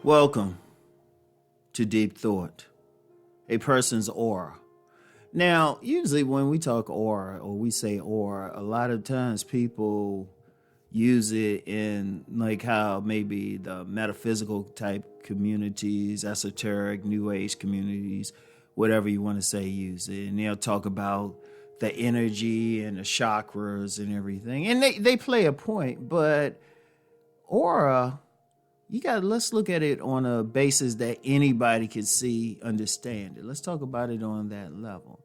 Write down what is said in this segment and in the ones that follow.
Welcome to Deep Thought, a person's aura. Now, usually when we talk aura or we say aura, a lot of times people use it in like how maybe the metaphysical type communities, esoteric, new age communities, whatever you want to say, use it. And they'll talk about the energy and the chakras and everything. And they play a point, but aura, let's look at it on a basis that anybody can see, understand it. Let's talk about it on that level.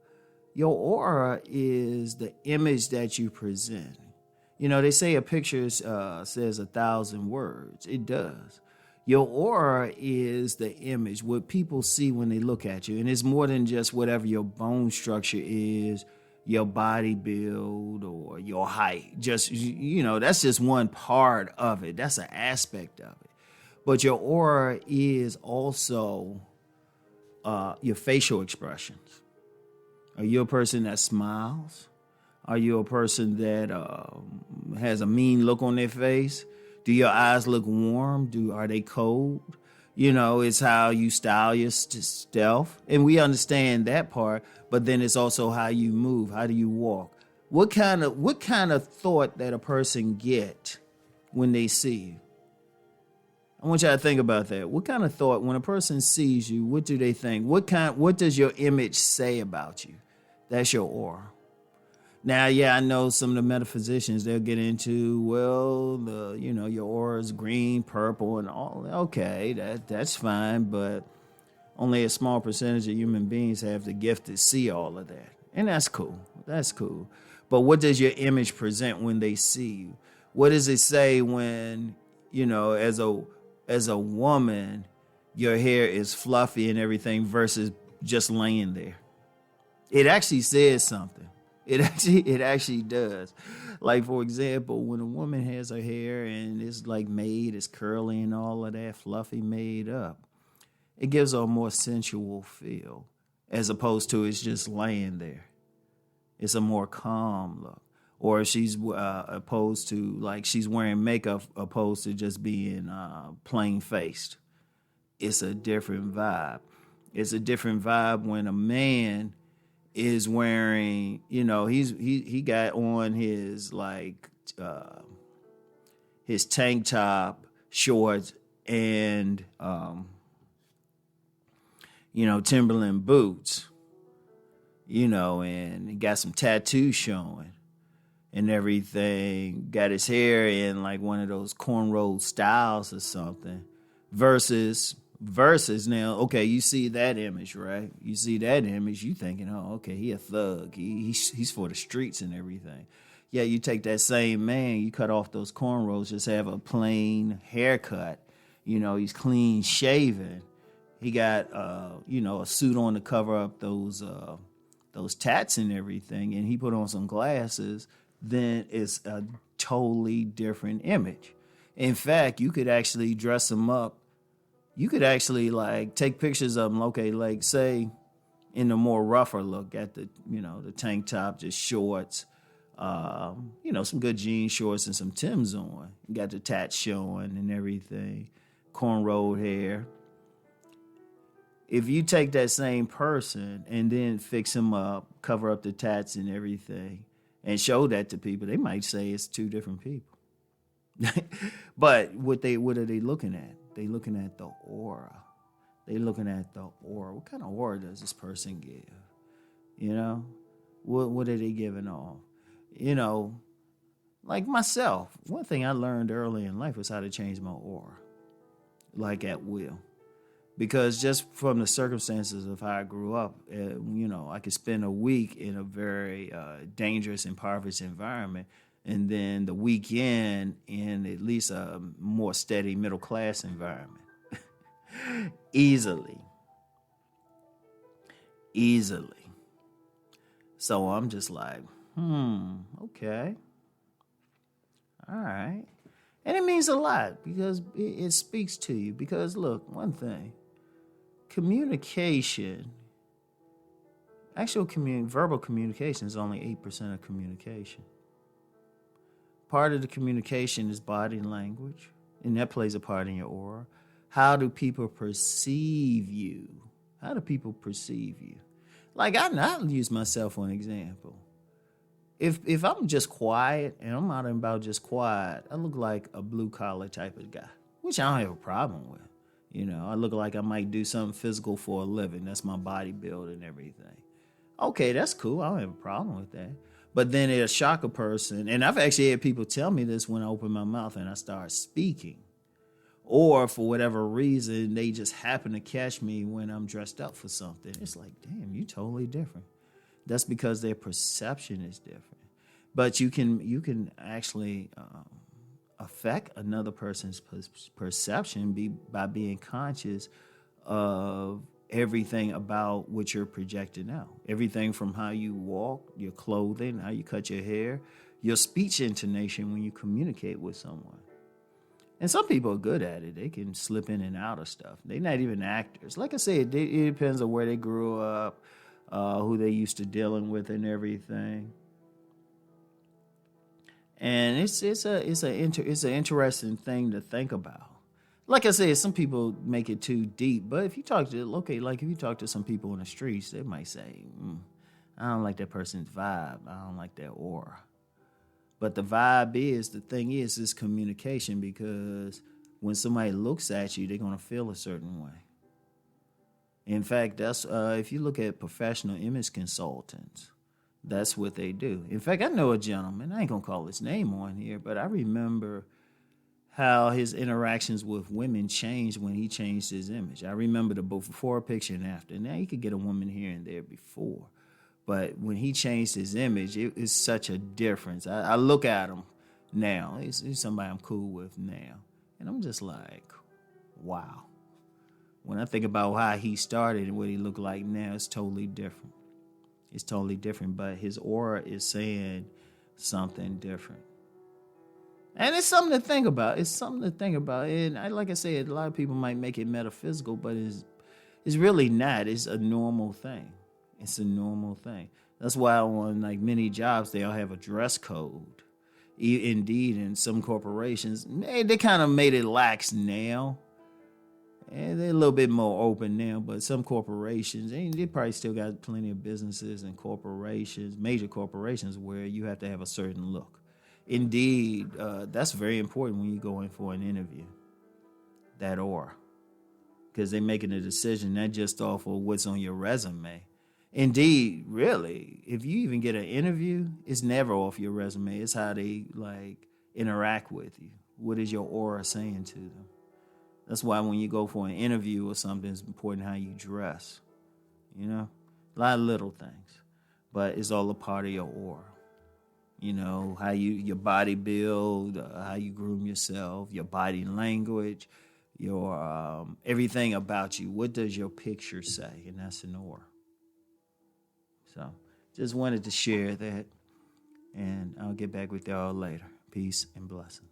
Your aura is the image that you present. You know, they say a picture says 1,000 words. It does. Your aura is the image, what people see when they look at you. And it's more than just whatever your bone structure is, your body build, or your height. Just, that's just one part of it. That's an aspect of it. But your aura is also your facial expressions. Are you a person that smiles? Are you a person that has a mean look on their face? Do your eyes look warm? Are they cold? It's how you style your stealth. And we understand that part, but then it's also how you move. How do you walk? What kind of thought that a person get when they see you? I want y'all to think about that. What kind of thought, when a person sees you, what do they think? What does your image say about you? That's your aura. Now, I know some of the metaphysicians, they'll get into, your aura is green, purple, and all. Okay, that's fine, but only a small percentage of human beings have the gift to see all of that. And that's cool. That's cool. But what does your image present when they see you? What does it say when, as a woman, your hair is fluffy and everything versus just laying there? It actually says something. It actually does. Like, for example, when a woman has her hair and it's like it's curly and all of that, fluffy, made up, it gives her a more sensual feel as opposed to it's just laying there. It's a more calm look. Or if she's opposed to, like, she's wearing makeup opposed to just being plain faced. It's a different vibe. It's a different vibe when a man is wearing, he got on his his tank top, shorts, and Timberland boots, and he got some tattoos showing and everything, got his hair in like one of those cornrow styles or something, versus now, okay, you see that image, right? You see that image, you thinking, oh, okay, he a thug. He's for the streets and everything. Yeah, you take that same man, you cut off those cornrows, just have a plain haircut. He's clean shaven. He got, a suit on to cover up those tats and everything, and he put on some glasses. Then it's a totally different image. In fact, you could actually dress him up. You could actually take pictures of them, okay, like say in the more rougher look at the tank top, just shorts, some good jean shorts and some Timbs on. You got the tats showing and everything, cornrowed hair. If you take that same person and then fix him up, cover up the tats and everything, and show that to people, they might say it's two different people. But what are they looking at? They looking at the aura. They looking at the aura. What kind of aura does this person give? What are they giving off? Like myself, one thing I learned early in life was how to change my aura, like at will. Because just from the circumstances of how I grew up, I could spend a week in a very dangerous, impoverished environment, and then the weekend in at least a more steady middle-class environment. Easily. So I'm just like, okay. All right. And it means a lot because it speaks to you. Because, look, one thing, communication, verbal communication is only 8% of communication. Part of the communication is body language, and that plays a part in your aura. How do people perceive you? How do people perceive you? Like I'll use myself for an example. If I'm just quiet and I'm out and about just quiet, I look like a blue collar type of guy, which I don't have a problem with. I look like I might do something physical for a living. That's my body build and everything. Okay, that's cool. I don't have a problem with that. But then it'll shock a person. And I've actually had people tell me this when I open my mouth and I start speaking. Or for whatever reason, they just happen to catch me when I'm dressed up for something. It's like, damn, you totally different. That's because their perception is different. But you can actually affect another person's perception by being conscious of everything about what you're projecting out. Everything from how you walk, your clothing, how you cut your hair, your speech intonation when you communicate with someone. And some people are good at it. They can slip in and out of stuff. They're not even actors. Like I said, it depends on where they grew up, who they used to dealing with and everything. And it's an interesting thing to think about. Like I said, some people make it too deep, but if you talk to some people in the streets, they might say, I don't like that person's vibe. I don't like their aura. But the thing is communication, because when somebody looks at you, they're going to feel a certain way. In fact, that's if you look at professional image consultants, that's what they do. In fact, I know a gentleman, I ain't going to call his name on here, but I remember how his interactions with women changed when he changed his image. I remember the before picture and after. Now, you could get a woman here and there before. But when he changed his image, it is such a difference. I look at him now. He's somebody I'm cool with now. And I'm just like, wow. When I think about how he started and what he looked like now, it's totally different. It's totally different. But his aura is saying something different. And it's something to think about. And like I said, a lot of people might make it metaphysical, but it's really not. It's a normal thing. It's a normal thing. That's why on many jobs, they all have a dress code. Indeed, in some corporations, they kind of made it lax now. And they're a little bit more open now, but some corporations, they probably still got plenty of businesses and corporations, major corporations, where you have to have a certain look. Indeed, that's very important when you go in for an interview, that aura. Because they're making a decision not just off of what's on your resume. Indeed, really, if you even get an interview, it's never off your resume. It's how they interact with you. What is your aura saying to them? That's why when you go for an interview or something, it's important how you dress. A lot of little things, but it's all a part of your aura. How your body build, how you groom yourself, your body language, your everything about you. What does your picture say? And that's an aura. So just wanted to share that, and I'll get back with y'all later. Peace and blessings.